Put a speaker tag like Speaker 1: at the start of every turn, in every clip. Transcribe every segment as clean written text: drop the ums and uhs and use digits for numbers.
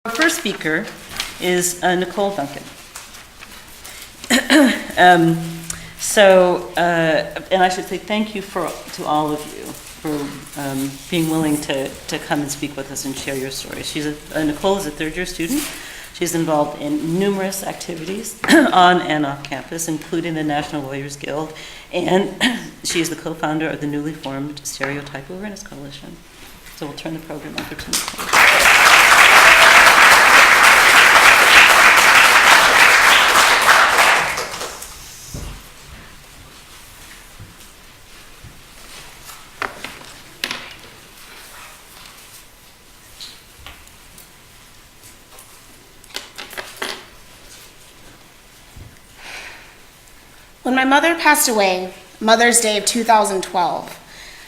Speaker 1: Our first speaker is Nicole Duncan. And I should say thank you to all of you for being willing to come and speak with us and share your story. Nicole is a third-year student. She's involved in numerous activities on and off campus, including the National Lawyers Guild, and she is the co-founder of the newly formed Stereotype Awareness Coalition. So we'll turn the program over to Nicole.
Speaker 2: When my mother passed away, Mother's Day of 2012,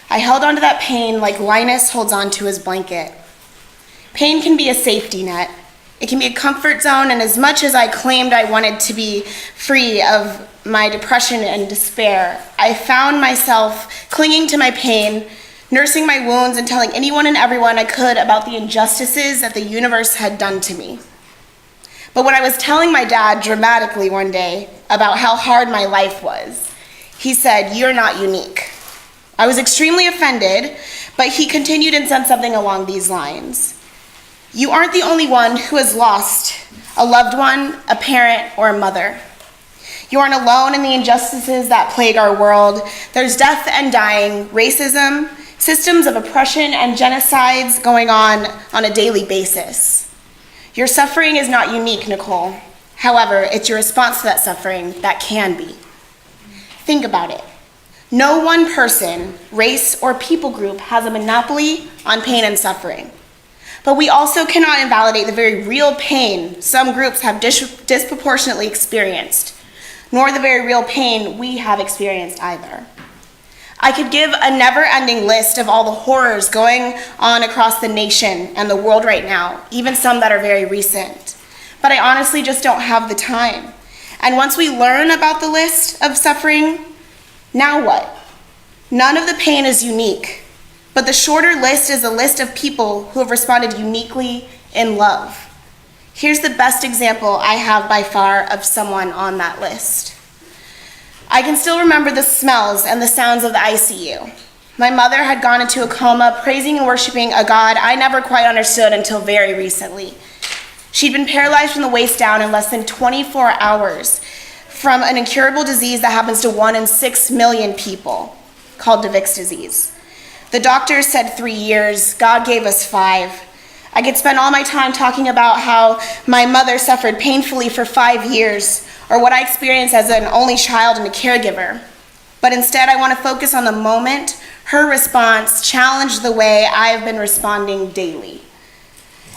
Speaker 2: I held onto that pain like Linus holds onto his blanket. Pain can be a safety net. It can be a comfort zone, and as much as I claimed I wanted to be free of my depression and despair, I found myself clinging to my pain, nursing my wounds, and telling anyone and everyone I could about the injustices that the universe had done to me. But when I was telling my dad dramatically one day about how hard my life was, he said, "You're not unique." I was extremely offended, but he continued and said something along these lines. "You aren't the only one who has lost a loved one, a parent, or a mother. You aren't alone in the injustices that plague our world. There's death and dying, racism, systems of oppression, and genocides going on a daily basis. Your suffering is not unique, Nicole. However, it's your response to that suffering that can be. Think about it. No one person, race, or people group has a monopoly on pain and suffering. But we also cannot invalidate the very real pain some groups have disproportionately experienced, nor the very real pain we have experienced either. I could give a never-ending list of all the horrors going on across the nation and the world right now, even some that are very recent. But I honestly just don't have the time. And once we learn about the list of suffering, now what? None of the pain is unique, but the shorter list is a list of people who have responded uniquely in love. Here's the best example I have by far of someone on that list. I can still remember the smells and the sounds of the ICU. My mother had gone into a coma, praising and worshiping a God I never quite understood until very recently. She'd been paralyzed from the waist down in less than 24 hours from an incurable disease that happens to 1 in 6 million people, called divisive disease. The doctors said 3 years. God gave us 5. I could spend all my time talking about how my mother suffered painfully for 5 years, or what I experienced as an only child and a caregiver. But instead, I want to focus on the moment her response challenged the way I've been responding daily.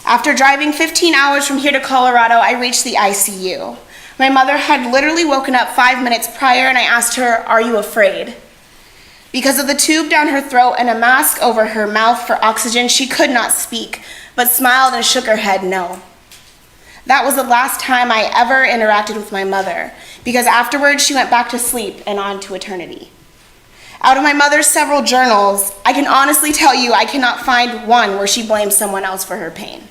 Speaker 2: After driving 15 hours from here to Colorado, I reached the ICU. My mother had literally woken up 5 minutes prior, and I asked her, "Are you afraid?" Because of the tube down her throat and a mask over her mouth for oxygen, she could not speak, but smiled and shook her head no. That was the last time I ever interacted with my mother, because afterwards she went back to sleep and on to eternity. Out of my mother's several journals, I can honestly tell you I cannot find one where she blamed someone else for her pain.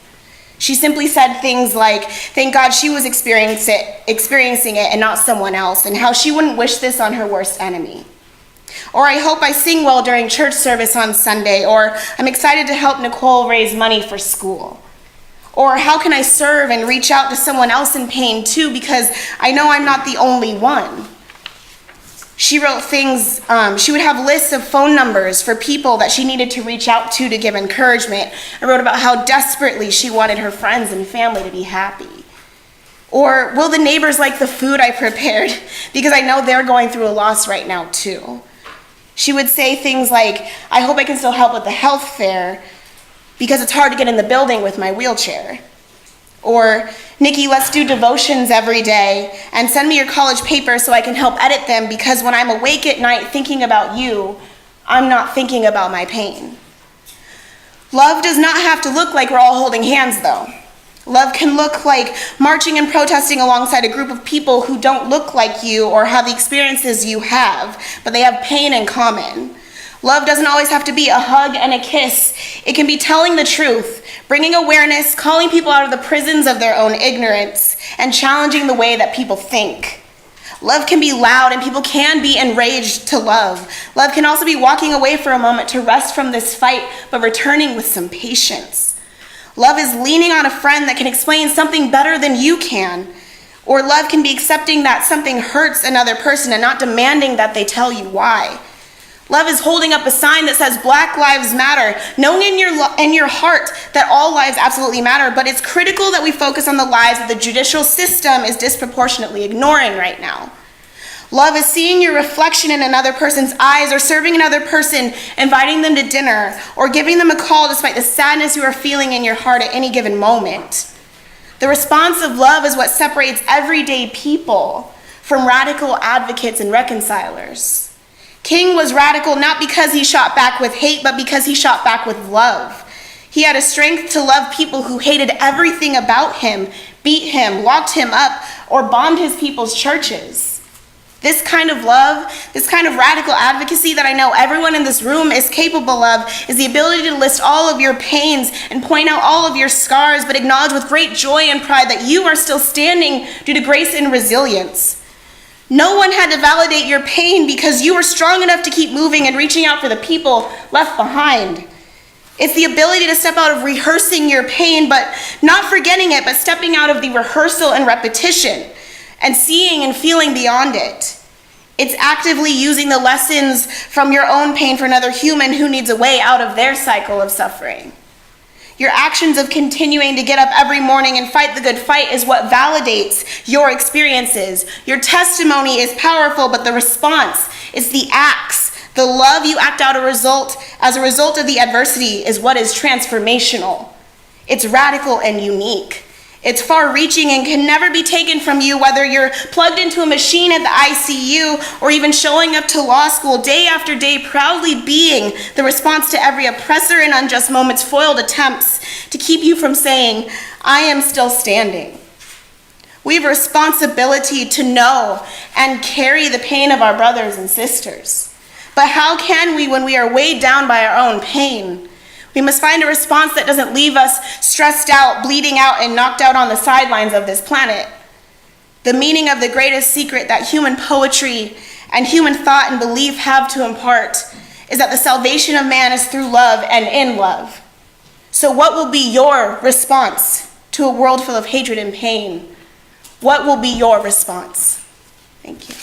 Speaker 2: She simply said things like, thank God she was experiencing it and not someone else, and how she wouldn't wish this on her worst enemy. Or I hope I sing well during church service on Sunday, or I'm excited to help Nicole raise money for school. Or how can I serve and reach out to someone else in pain too, because I know I'm not the only one. She wrote things, she would have lists of phone numbers for people that she needed to reach out to give encouragement, and wrote about how desperately she wanted her friends and family to be happy. Or will the neighbors like the food I prepared, because I know they're going through a loss right now too. She would say things like, I hope I can still help with the health fair, because it's hard to get in the building with my wheelchair. Or, Nikki, let's do devotions every day and send me your college papers so I can help edit them, because when I'm awake at night thinking about you, I'm not thinking about my pain. Love does not have to look like we're all holding hands, though. Love can look like marching and protesting alongside a group of people who don't look like you or have the experiences you have, but they have pain in common. Love doesn't always have to be a hug and a kiss. It can be telling the truth, bringing awareness, calling people out of the prisons of their own ignorance, and challenging the way that people think. Love can be loud, and people can be enraged to love. Love can also be walking away for a moment to rest from this fight, but returning with some patience. Love is leaning on a friend that can explain something better than you can. Or love can be accepting that something hurts another person and not demanding that they tell you why. Love is holding up a sign that says Black Lives Matter, knowing in your heart that all lives absolutely matter, but it's critical that we focus on the lives that the judicial system is disproportionately ignoring right now. Love is seeing your reflection in another person's eyes, or serving another person, inviting them to dinner, or giving them a call despite the sadness you are feeling in your heart at any given moment. The response of love is what separates everyday people from radical advocates and reconcilers. King was radical not because he shot back with hate, but because he shot back with love. He had a strength to love people who hated everything about him, beat him, locked him up, or bombed his people's churches. This kind of love, this kind of radical advocacy that I know everyone in this room is capable of, is the ability to list all of your pains and point out all of your scars, but acknowledge with great joy and pride that you are still standing due to grace and resilience. No one had to validate your pain because you were strong enough to keep moving and reaching out for the people left behind. It's the ability to step out of rehearsing your pain, but not forgetting it, but stepping out of the rehearsal and repetition and seeing and feeling beyond it. It's actively using the lessons from your own pain for another human who needs a way out of their cycle of suffering. Your actions of continuing to get up every morning and fight the good fight is what validates your experiences. Your testimony is powerful, but the response is the acts. The love you act out as a result of the adversity is what is transformational. It's radical and unique. It's far-reaching and can never be taken from you, whether you're plugged into a machine at the ICU or even showing up to law school day after day, proudly being the response to every oppressor and unjust moment's foiled attempts to keep you from saying, I am still standing. We have a responsibility to know and carry the pain of our brothers and sisters. But how can we when we are weighed down by our own pain? We must find a response that doesn't leave us stressed out, bleeding out, and knocked out on the sidelines of this planet. The meaning of the greatest secret that human poetry and human thought and belief have to impart is that the salvation of man is through love and in love. So what will be your response to a world full of hatred and pain? What will be your response? Thank you.